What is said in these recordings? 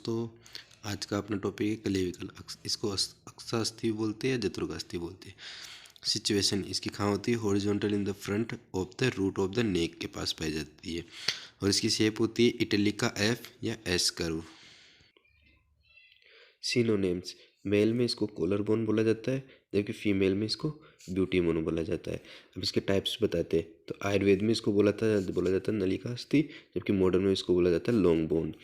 दोस्तों, आज का अपना टॉपिक है क्लेविकल। इसको अक्षास्थि बोलते हैं या जत्रुकास्थि बोलते हैं। सिचुएशन इसकी कहाँ होती है? Horizontal in the front of the root of the neck के पास पाई जाती है और इसकी शेप होती है इटैलिक का एफ या एस कर्व। सिनोनिम्स, मेल में इसको कॉलर बोन बोला जाता है जबकि फीमेल में इसको ब्यूटी बोन बोला जाता है। अब इसके टाइप्स बताते हैं तो आयुर्वेद में इसको बोला जाता है नलिका अस्थि, जबकि मॉडर्न में इसको बोला जाता है लॉन्ग बोन।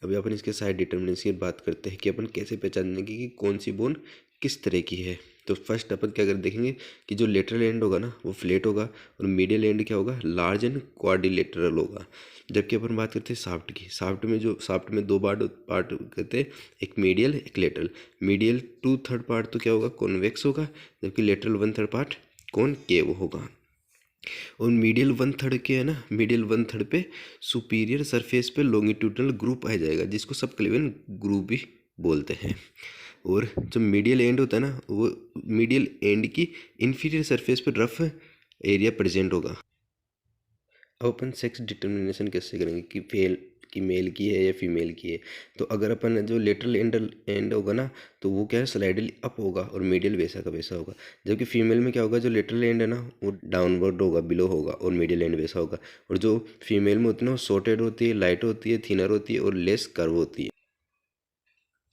अभी अपन इसके साइड डिटर्मिनेंट्स की बात करते हैं कि अपन कैसे पहचानेंगे कि कौन सी बोन किस तरह की है। तो फर्स्ट अपन क्या कर देखेंगे कि जो लेटरल एंड होगा ना वो फ्लैट होगा और मीडियल एंड क्या होगा? लार्ज एंड क्वाड्रिलेटरल होगा। जबकि अपन बात करते हैं साफ्ट की, साफ्ट में दो पार्ट कहते हैं, एक मीडियल एक लेटरल। मीडियल 2/3 पार्ट तो क्या होगा? कॉन्वेक्स होगा, जबकि लेटरल 1/3 पार्ट कॉनकेव होगा। और मीडियल 1/3 के है ना, मीडियल 1/3 पे सुपीरियर सरफेस पे लॉन्गिट्यूडनल ग्रुप आ जाएगा जिसको सबक्लेवियन ग्रुप भी बोलते हैं। और जो मीडियल एंड होता है ना वो मीडियल एंड की इंफीरियर सरफेस पे रफ एरिया प्रेजेंट होगा। अब अपन सेक्स डिटर्मिनेशन कैसे करेंगे कि मेल की है या फीमेल की है? तो अगर अपन जो लेटरल एंड होगा ना तो वो क्या है? स्लाइडली अप होगा और मीडियल वैसा का वैसा होगा। जबकि फीमेल में क्या होगा? जो लेटरल एंड है ना वो डाउनवर्ड होगा, बिलो होगा, और मीडियल एंड वैसा होगा। और जो फीमेल में होती है ना वो शॉर्टेड होती है, लाइट होती है, थिनर होती है और लेस कर्व होती है।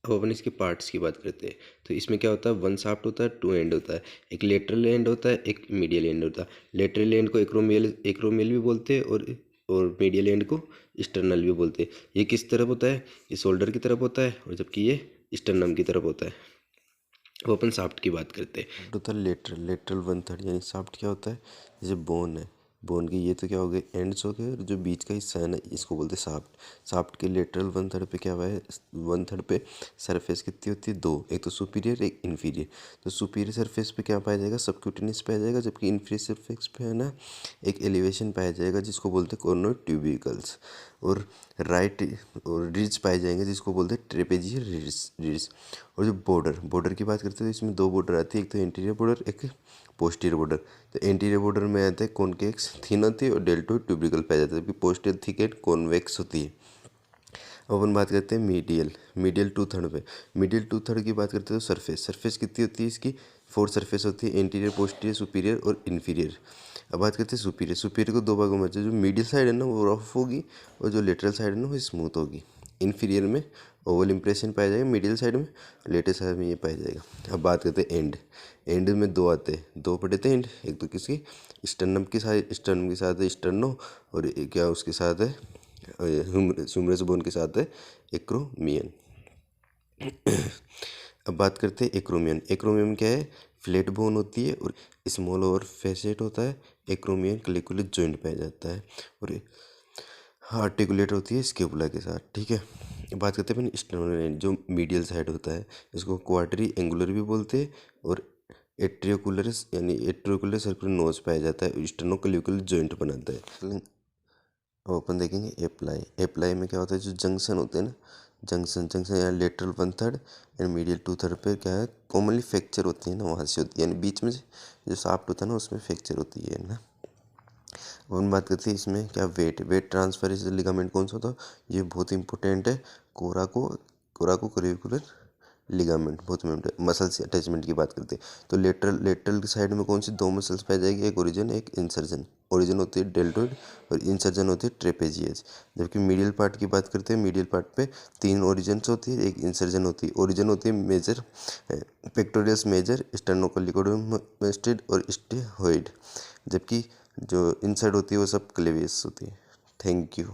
अब अपन इसके पार्ट्स की बात करते हैं तो इसमें क्या होता है? 1 शाफ्ट होता है, 2 एंड होता है, एक लेटरल एंड होता है, एक मीडियल एंड होता है। लेटरल एंड को एक्रोमियल भी बोलते हैं और मीडियल एंड को स्टर्नल भी बोलते हैं। ये किस तरफ होता है? ये शोल्डर की तरफ होता है और जबकि ये स्टर्नम की तरफ होता है। अब अपन शाफ्ट की बात करते हैं। होता है लेटरल 1/3 यानी शाफ्ट क्या होता है? जैसे बोन है, बोन के ये तो क्या हो गए? एंड्स हो गए, और जो बीच का हिस्सा है ना इसको बोलते हैं शाफ्ट। शाफ्ट के लेटरल 1/3 पे क्या हुआ है? 1/3 पे सरफेस कितनी होती है? 2, एक तो सुपीरियर एक इन्फीरियर। तो सुपीरियर सरफेस पे क्या पाया जाएगा? सबक्यूटेनियस पाया जाएगा, जबकि इन्फीरियर सरफेस पे है ना एक एलिवेशन पाया जाएगा जिसको बोलते हैं कॉर्नर ट्यूबिकल्स। और राइट और रिड्स पाए जाएंगे जिसको बोलते हैं ट्रेपेजियल रिड्स। और जो बॉर्डर की बात करते हैं तो इसमें 2 बॉर्डर आती है, एक तो इंटीरियर बॉर्डर एक पोस्टीरियर बॉर्डर। तो इंटीरियर बॉर्डर में आता है कॉन्केक्स थिन होती है और डेल्टोइड ट्यूबिकल पाया जाता है, जबकि पोस्टीरियर थिक एंड कॉन्वेक्स होती है। अब अपन बात करते हैं मीडियल 2/3 पे। मीडियल 2/3 की बात करते हैं तो सरफेस कितनी होती है इसकी? 4 सरफेस होती है, इंटीरियर पोस्टीरियर सुपीरियर और इन्फीरियर। अब बात करते हैं सुपीरियर को 2 भागों में जो मीडियल साइड है ना वो रफ होगी और जो लेटरल साइड है ना वो स्मूथ होगी। इन्फीरियर में ओवल इंप्रेशन पाया जाएगा, मीडियल साइड में, लेटरल साइड में ये पाया जाएगा। अब बात करते हैं एंड में 2 आते हैं, 2 पड़े थे एंड, एक तो किसकी? स्टर्नम के साथ है स्टर्नो, और क्या उसके साथ है ह्यूमरस बोन के साथ है एक्रोमियन। अब बात करते हैं एक्रोमियन क्या है? फ्लैट बोन होती है और स्मॉल और फेसेट होता है। एक्रोमियन क्लिकुलेट जॉइंट पाया जाता है और आर्टिकुलेट होती है स्केपुला के साथ। ठीक है, बात करते हैं स्टर्नल एंड जो मीडियल साइड होता है इसको क्वाड्री एंगुलर भी बोलते हैं और एट्रियोकुलर सर्कुलर नोज पाया जाता है, स्टर्नोक्लिकुलर जॉइंट बनाता है। अब अपन देखेंगे एप्लाई में क्या होता है? जो जंक्शन होते हैं ना, जंक्शन या लेटरल 1/3 एंड मीडियल 2/3 पे क्या है? कॉमनली फ्रैक्चर होती है ना, वहाँ से होती है, यानी बीच में जो शाफ्ट होता है ना उसमें फ्रैक्चर होती है ना। अब हम बात करते हैं इसमें क्या? वेट ट्रांसफर इस लिगामेंट कौन सा होता है? ये बहुत इंपॉर्टेंट है। कोराको क्रेविकुलर लिगामेंट बहुत इंपॉर्टेंट। मसल्स अटैचमेंट की बात करते हैं तो लेटरल की साइड में कौन सी 2 मसल्स पाई जाएगी? एक ओरिजिन एक इंसर्जन। ओरिजिन होती है डेल्टोइड और इंसर्जन होती है ट्रेपेजियस। जबकि मीडियल पार्ट की बात करते हैं, मीडियल पार्ट पे 3 ओरिजिन्स होती है, एक इंसर्जन होती है। ओरिजिन होती है मेजर पेक्टोरियस मेजर, स्टर्नोक्लिकोइड और स्टेहोइड, जबकि जो इंसर्ट होती है वो सब क्लेवियस होती है। Thank you.